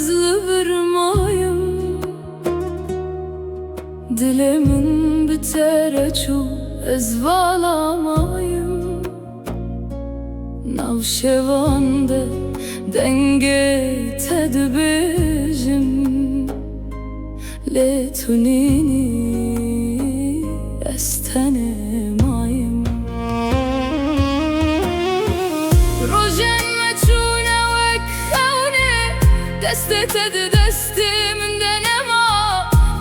özlüvermayım. Dilimin biter çu ez valamayım. Navşevanda denge tedbijim, letunini استنمایم روشن مچونه و خونه دستت دستی من دنما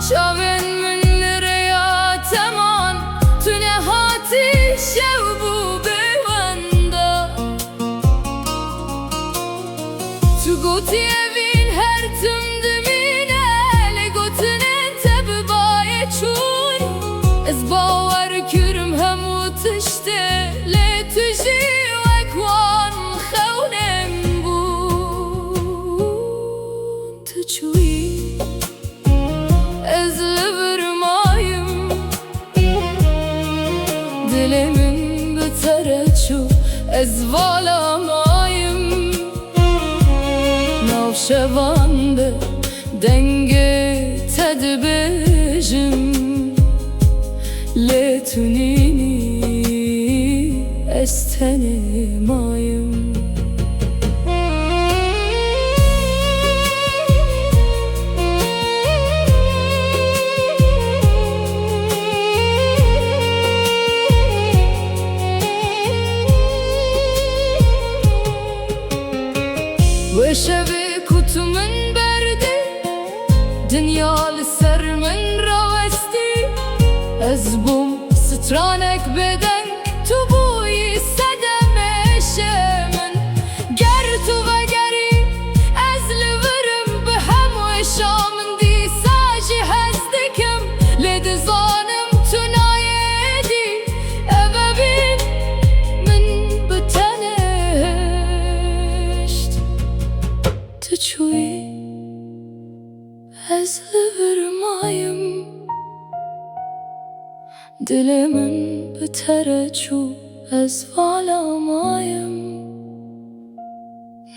شاون من ریاتمان تو نهاتی شوبو بیوندا تو گوتی اوین هر تم دمینه لگوتن انتب بای چون از باور کرم همو تشته لی تجی و اکوان خونم بون تچوی از لبرمایم دلمن بتره چو از valamayım Navşevandı denge tedbijim letunini استنمایم و شبی kutumun berdi dünyalı ser min ravesti ez bum stranek beden tu buyi sedemeşemin ger tu ve geri ez liverim be hemu eşamın di saji hezdikim ledi zanım tunayedi ebebin min biteneşt تچوی از لبرمایم دلمن بتره چو از valamayım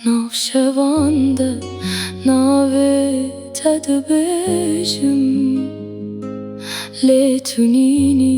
Navşevanda nave tedbijim letunini